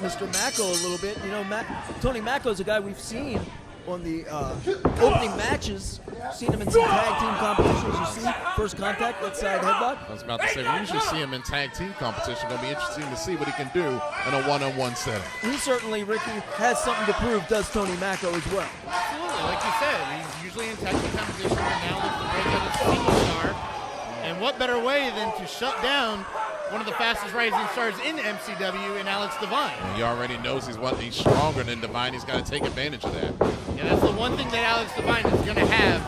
Mr. Macko a little bit. You know, Tony Macko is a guy we've seen on the opening matches. Seen him in some tag team competitions. You see, first contact, that side headbutt. I was about to say, we usually see him in tag team competition. Going to be interesting to see what he can do in a one-on-one setting. He certainly, Ricky, has something to prove, does Tony Macko as well. Absolutely, like you said, he's usually in tag team competition, and now looks to break out as a single star. And what better way than to shut down one of the fastest rising stars in MCW in Alex Divine. And he already knows he's stronger than Divine. He's got to take advantage of that. Yeah, that's the one thing that Alex Divine is going to have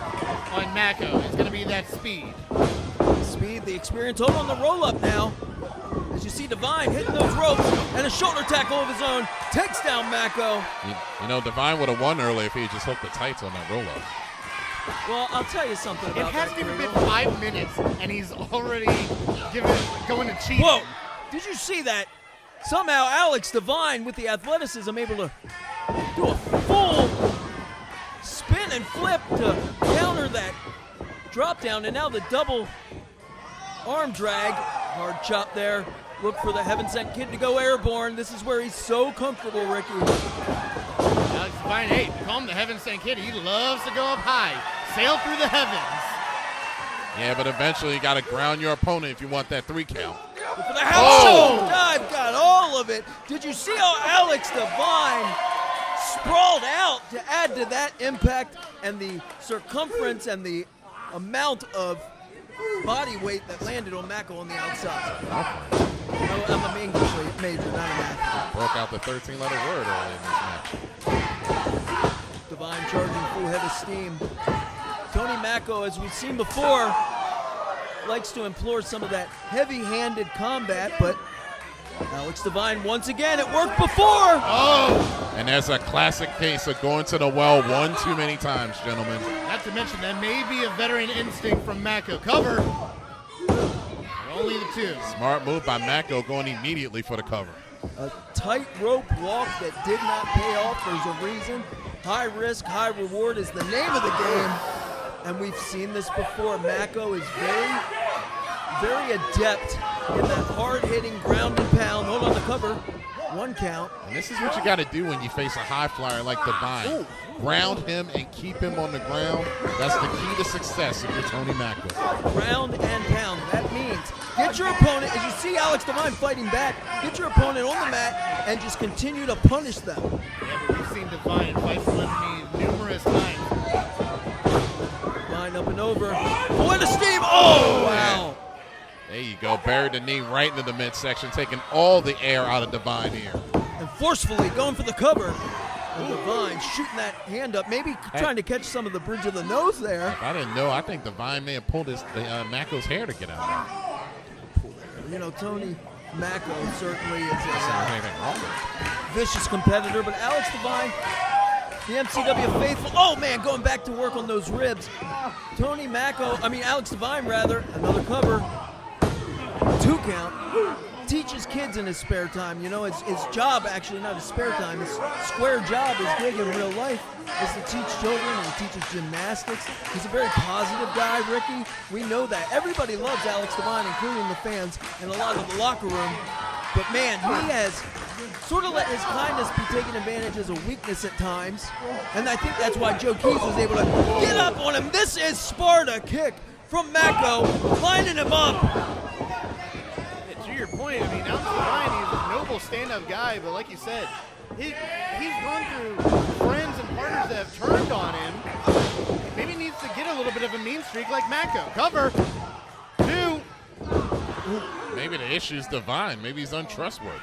on Macko. It's going to be that speed. Speed, the experience. Hold on the roll-up now. As you see Divine hitting those ropes, and a shoulder tackle of his own takes down Macko. You know, Divine would have won earlier if he had just hooked the tights on that roll-up. Well, I'll tell you something about It hasn't even been 5 minutes, and he's already going to cheat. Whoa! Did you see that? Somehow Alex Divine, with the athleticism, able to do a full spin and flip to counter that drop down, and now the double arm drag. Hard chop there. Look for the Heaven Sent Kid to go airborne. This is where he's so comfortable, Ricky. Alex Divine, hey, call him the Heaven Sent Kid. He loves to go up high, sail through the heavens. Yeah, but eventually you got to ground your opponent if you want that 3 count. For the house show dive, got all of it. Did you see how Alex Divine sprawled out to add to that impact and the circumference and the amount of body weight that landed on Macko on the outside? I'm an English major, not a math. Broke out the 13-letter word early in this match. Divine charging full head of steam. Tony Macko, as we've seen before, likes to implore some of that heavy-handed combat, but Alex Divine, once again, it worked before. Oh! And there's a classic case of going to the well one too many times, gentlemen. Not to mention, that may be a veteran instinct from Macko. Cover. Only the 2. Smart move by Macko, going immediately for the cover. A tightrope walk that did not pay off. There's a reason. High risk, high reward is the name of the game. And we've seen this before. Macko is very, very adept in that hard-hitting ground and pound. Hold on the cover. 1 count. And this is what you got to do when you face a high flyer like Divine. Ooh. Ground him and keep him on the ground. That's the key to success if you're Tony Macko. Ground and pound. That means get your opponent, as you see Alex Divine fighting back, get your opponent on the mat and just continue to punish them. Yeah, but we've seen Divine fight from underneath numerous times. Divine up and over. What a steam! Oh, wow. There you go. Buried the knee right into the midsection, taking all the air out of Divine here. And forcefully going for the cover. And Divine shooting that hand up, maybe trying to catch some of the bridge of the nose there. If I didn't know, I think Divine may have pulled Macko's hair to get out of there. You know, Tony Macko certainly is Sounds a anything wrong with it. vicious competitor, but Alex Divine, the MCW faithful, oh man, going back to work on those ribs. Alex Divine rather, another cover, 2 count. Teaches kids in his spare time. You know, his job, actually not his spare time, his square job, his gig in real life is to teach children, and he teaches gymnastics. He's a very positive guy, Ricky. We know that. Everybody loves Alex Divine, including the fans and a lot of the locker room. But man, he has sort of let his kindness be taken advantage as a weakness at times. And I think that's why Joe Keys was able to get up on him. This is Sparta kick from Macko, lining him up. To your point, I mean, Alex Divine, he's a noble stand-up guy, but like you said, he's run through friends and partners that have turned on him. Maybe he needs to get a little bit of a mean streak like Macko. Cover. 2. Maybe the issue's Divine. Maybe he's untrustworthy.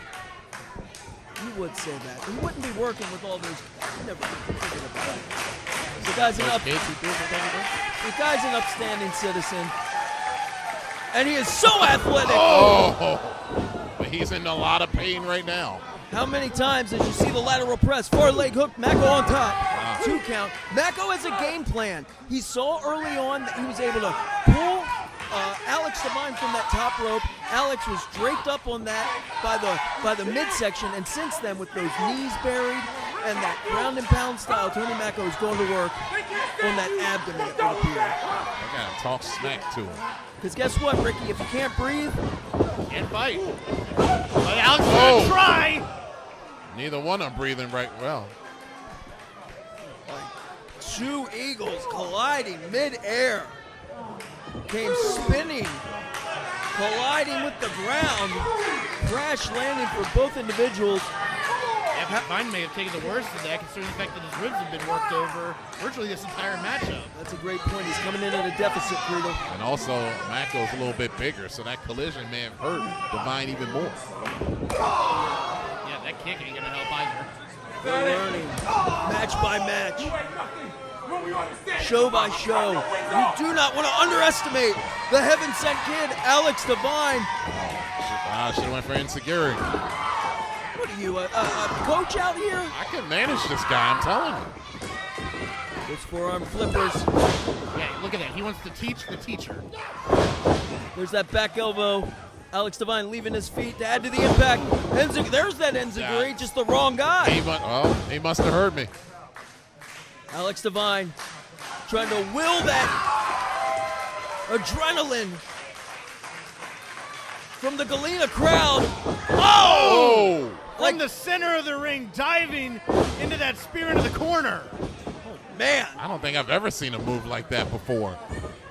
You would say that. He wouldn't be working with all those. I never figured about it. The guy's an upstanding citizen. And he is so athletic. Oh, but he's in a lot of pain right now. How many times as you see the lateral press, 4 leg hook, Macko on top. Wow. 2 count. Macko has a game plan. He saw early on that he was able to pull Alex Divine from that top rope. Alex was draped up on that by the midsection, and since then, with those knees buried and that ground and pound style, Tony Macko is going to work on that abdomen, it would appear. I gotta talk smack to him. Because guess what, Ricky? If you can't breathe, can't fight. But Alex is gonna try. Neither one are breathing right well. Two eagles colliding mid-air. Came spinning, colliding with the ground. Crash landing for both individuals. Yeah, Vine may have taken the worst of that, considering the fact that his ribs have been worked over virtually this entire matchup. That's a great point. He's coming in at a deficit, Friedel. And also, Macko's a little bit bigger, so that collision may have hurt Divine even more. Yeah, that kick ain't gonna help either. They're learning, match by match, show by show. You do not want to underestimate the heaven-sent kid, Alex Divine. Should have went for insecurity. What are you, a coach out here? I can manage this guy, I'm telling you. Those forearm flippers. Yeah, look at that. He wants to teach the teacher. There's that back elbow. Alex Divine leaving his feet to add to the impact. There's that enziguri, just the wrong guy. He must have heard me. Alex Divine trying to will that adrenaline from the Galena crowd. Oh! From the center of the ring, diving into that spear into the corner. Man, I don't think I've ever seen a move like that before.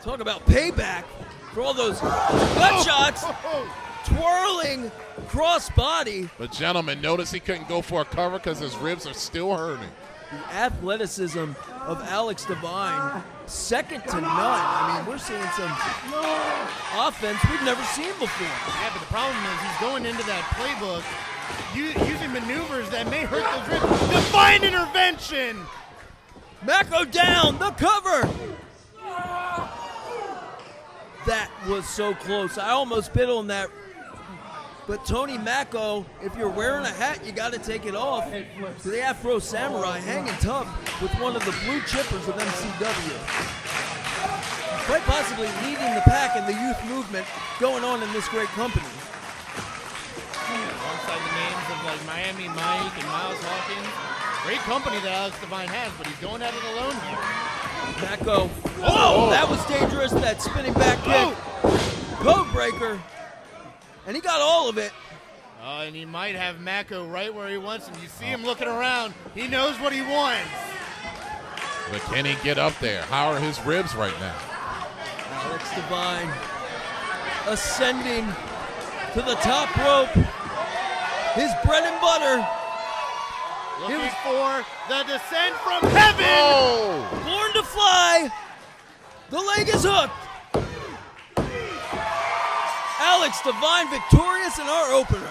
talk about payback for all those gunshots, twirling cross body. But gentlemen, notice he couldn't go for a cover because his ribs are still hurting. The athleticism of Alex Divine, second to none. I mean, we're seeing some offense we've never seen before. Yeah, but the problem is he's going into that playbook using maneuvers that may hurt those ribs. Divine intervention! Macko down, the cover. That was so close. I almost bit on that. But Tony Macko, if you're wearing a hat, you got to take it off. To the Afro Samurai, hanging tough with one of the blue chippers of MCW. Quite possibly leading the pack in the youth movement going on in this great company. Alongside the names of like Miami Mike and Miles Hawkins. Great company that Alex Divine has, but he's going at it alone here. Macko. Oh, that was dangerous, that spinning back kick. Code breaker. And he got all of it. And he might have Macko right where he wants him. You see him looking around. He knows what he wants. But can he get up there? How are his ribs right now? Alex Divine ascending to the top rope. His bread and butter. Looking for the descent from heaven. Oh! Born to fly. The leg is hooked. Alex Divine victorious in our opener.